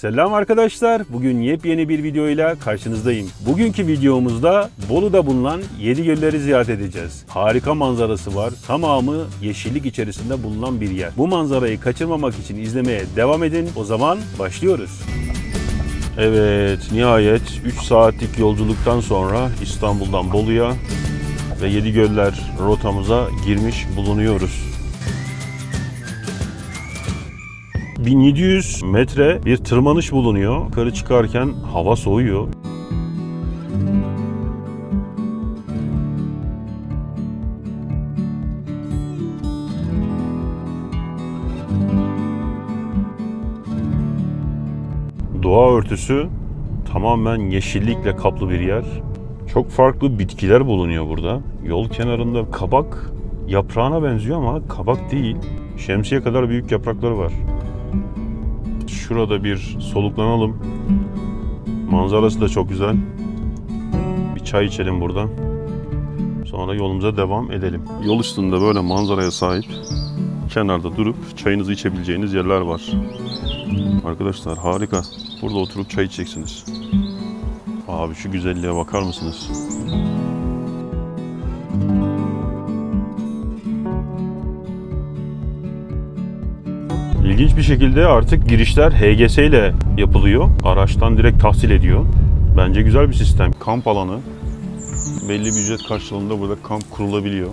Selam arkadaşlar. Bugün yepyeni bir videoyla karşınızdayım. Bugünkü videomuzda Bolu'da bulunan 7 gölleri ziyaret edeceğiz. Harika manzarası var. Tamamı yeşillik içerisinde bulunan bir yer. Bu manzarayı kaçırmamak için izlemeye devam edin. O zaman başlıyoruz. Evet, nihayet 3 saatlik yolculuktan sonra İstanbul'dan Bolu'ya ve 7 göller rotamıza girmiş bulunuyoruz. 1700 metre bir tırmanış bulunuyor. Yukarı çıkarken hava soğuyor. Doğa örtüsü tamamen yeşillikle kaplı bir yer. Çok farklı bitkiler bulunuyor burada. Yol kenarında kabak yaprağına benziyor ama kabak değil. Şemsiye kadar büyük yaprakları var. Şurada bir soluklanalım. Manzarası da çok güzel. Bir çay içelim buradan. Sonra yolumuza devam edelim. Yol üstünde böyle manzaraya sahip kenarda durup çayınızı içebileceğiniz yerler var. Arkadaşlar harika. Burada oturup çay içeceksiniz. Abi şu güzelliğe bakar mısınız? İlginç bir şekilde artık girişler HGS ile yapılıyor. Araçtan direkt tahsil ediyor. Bence güzel bir sistem. Kamp alanı. Belli bir ücret karşılığında burada kamp kurulabiliyor.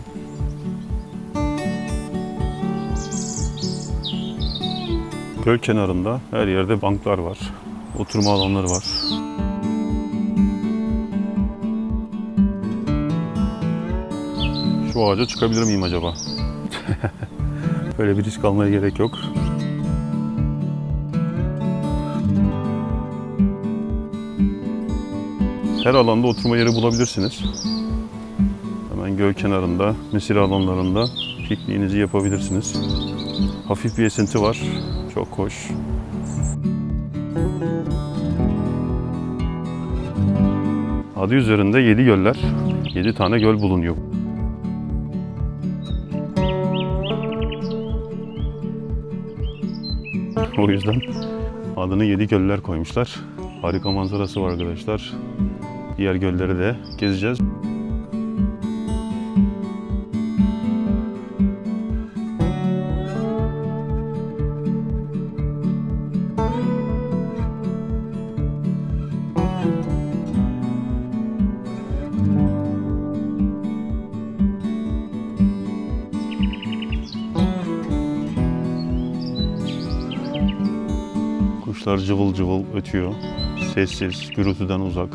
Göl kenarında her yerde banklar var. Oturma alanları var. Şu ağaca çıkabilir miyim acaba? Böyle bir risk almaya gerek yok. Her alanda oturma yeri bulabilirsiniz. Hemen göl kenarında, mesire alanlarında pikniğinizi yapabilirsiniz. Hafif bir esinti var. Çok hoş. Adı üzerinde 7 göller. 7 tane göl bulunuyor. O yüzden adını 7 göller koymuşlar. Harika manzarası var arkadaşlar. Diğer gölleri de gezeceğiz. Kuşlar cıvıl cıvıl ötüyor. Sessiz, gürültüden uzak.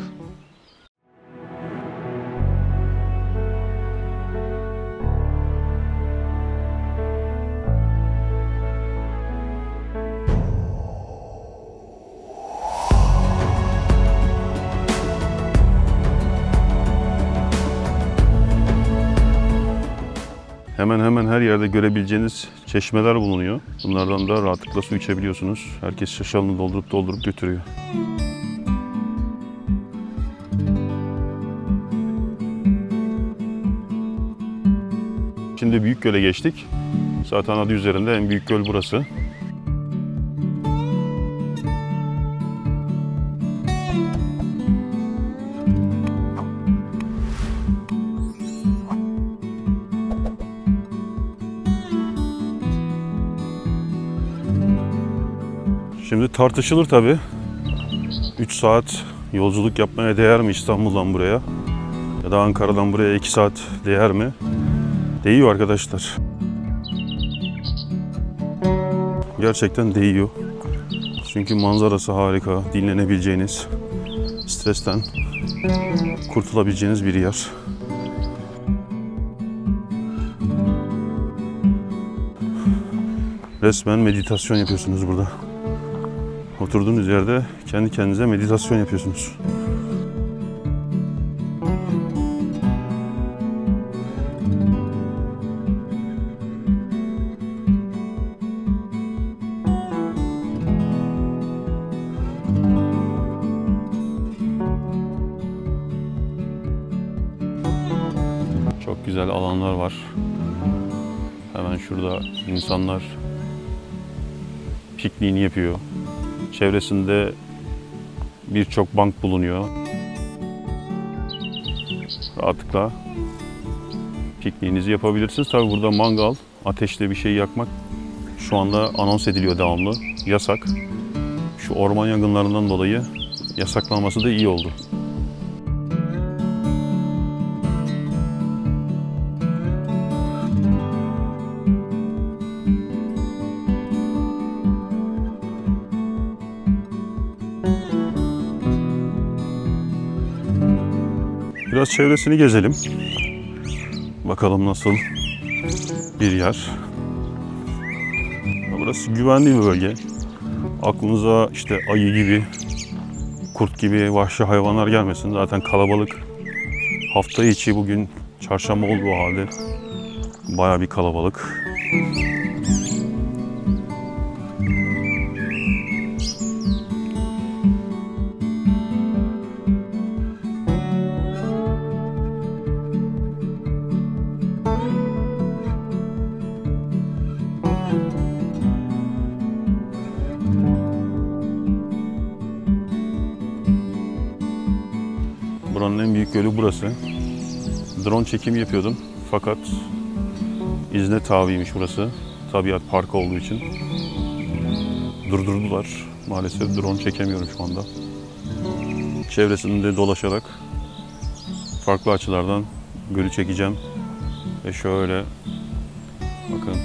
Hemen hemen her yerde görebileceğiniz çeşmeler bulunuyor. Bunlardan da rahatlıkla su içebiliyorsunuz. Herkes şaşalını doldurup götürüyor. Şimdi Büyükgöl'e geçtik. Zaten adı üzerinde en büyük göl burası. Şimdi tartışılır tabii. 3 saat yolculuk yapmaya değer mi İstanbul'dan buraya? Ya da Ankara'dan buraya 2 saat değer mi? Değiyor arkadaşlar. Gerçekten değiyor. Çünkü manzarası harika. Dinlenebileceğiniz, stresten kurtulabileceğiniz bir yer. Resmen meditasyon yapıyorsunuz burada. Oturduğunuz yerde kendi kendinize meditasyon yapıyorsunuz. Çok güzel alanlar var. Hemen şurada insanlar pikniğini yapıyor. Çevresinde birçok bank bulunuyor. Rahatlıkla pikniğinizi yapabilirsiniz. Tabi burada mangal, ateşle bir şey yakmak şu anda anons ediliyor devamlı. Yasak. Şu orman yangınlarından dolayı yasaklanması da iyi oldu. Biraz çevresini gezelim. Bakalım nasıl bir yer. Burası güvenli bir bölge. Aklınıza işte ayı gibi, kurt gibi vahşi hayvanlar gelmesin. Zaten kalabalık. Hafta içi bugün çarşamba olduğu halde bayağı bir kalabalık. Buranın en büyük gölü burası. Drone çekimi yapıyordum fakat izne tabiymiş burası. Tabiat parkı olduğu için durdurdular. Maalesef drone çekemiyorum şu anda. Çevresinde dolaşarak farklı açılardan gölü çekeceğim. Ve şöyle bakın.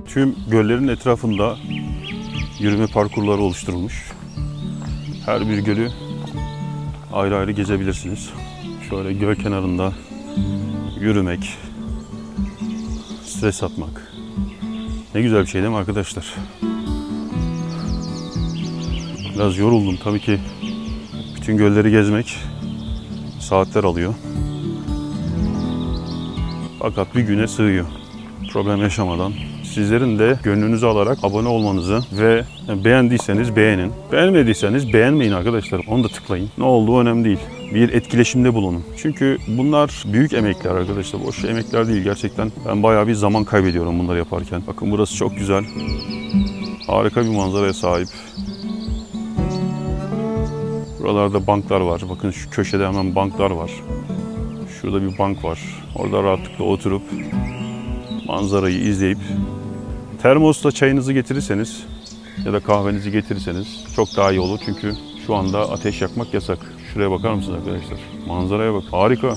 Tüm göllerin etrafında yürüme parkurları oluşturulmuş. Her bir gölü ayrı ayrı gezebilirsiniz. Şöyle göl kenarında yürümek, stres atmak. Ne güzel bir şey değil mi arkadaşlar? Biraz yoruldum tabii ki. Bütün gölleri gezmek saatler alıyor. Fakat bir güne sığıyor. Problem yaşamadan. Sizlerin de gönlünüzü alarak abone olmanızı ve beğendiyseniz beğenin. Beğenmediyseniz beğenmeyin arkadaşlar. Onu da tıklayın. Ne olduğu önemli değil. Bir etkileşimde bulunun. Çünkü bunlar büyük emekler arkadaşlar. Boş emekler değil gerçekten. Ben bayağı bir zaman kaybediyorum bunları yaparken. Bakın burası çok güzel. Harika bir manzaraya sahip. Buralarda banklar var. Bakın şu köşede hemen banklar var. Şurada bir bank var. Orada rahatlıkla oturup manzarayı izleyip termosla çayınızı getirirseniz ya da kahvenizi getirirseniz çok daha iyi olur. Çünkü şu anda ateş yakmak yasak. Şuraya bakar mısınız arkadaşlar? Manzaraya bak. Harika.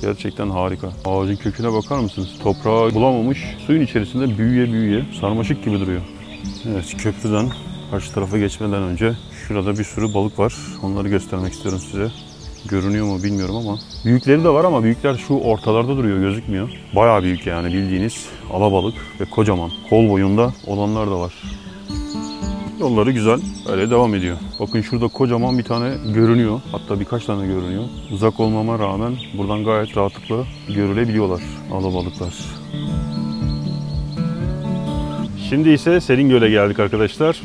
Gerçekten harika. Ağacın köküne bakar mısınız? Toprağı bulamamış. Suyun içerisinde büyüye büyüye sarmaşık gibi duruyor. Evet, köprüden karşı tarafa geçmeden önce şurada bir sürü balık var. Onları göstermek istiyorum size. Görünüyor mu bilmiyorum ama. Büyükleri de var ama büyükler şu ortalarda duruyor, gözükmüyor. Bayağı büyük yani, bildiğiniz alabalık ve kocaman. Kol boyunda olanlar da var. Yolları güzel. Öyle devam ediyor. Bakın şurada kocaman bir tane görünüyor. Hatta birkaç tane görünüyor. Uzak olmama rağmen buradan gayet rahatlıkla görülebiliyorlar alabalıklar. Şimdi ise Seringöl'e geldik arkadaşlar.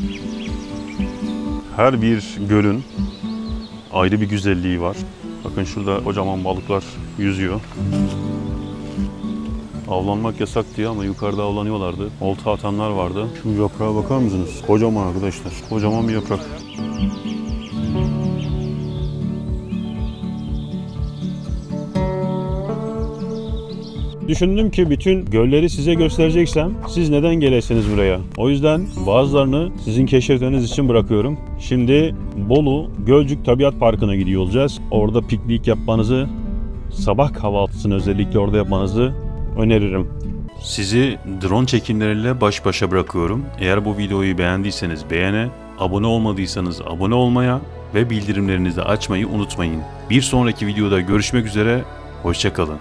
Her bir gölün ayrı bir güzelliği var. Bakın şurada kocaman balıklar yüzüyor. Avlanmak yasak diyor ama yukarıda avlanıyorlardı. Olta atanlar vardı. Şu yaprağa bakar mısınız? Kocaman arkadaşlar. Kocaman bir yaprak. Düşündüm ki bütün gölleri size göstereceksem siz neden gelesiniz buraya? O yüzden bazılarını sizin keşfetmeniz için bırakıyorum. Şimdi Bolu Gölcük Tabiat Parkı'na gidiyor olacağız. Orada piknik yapmanızı, sabah kahvaltısını özellikle orada yapmanızı öneririm. Sizi drone çekimleriyle baş başa bırakıyorum. Eğer bu videoyu beğendiyseniz beğene, abone olmadıysanız abone olmaya ve bildirimlerinizi açmayı unutmayın. Bir sonraki videoda görüşmek üzere, hoşça kalın.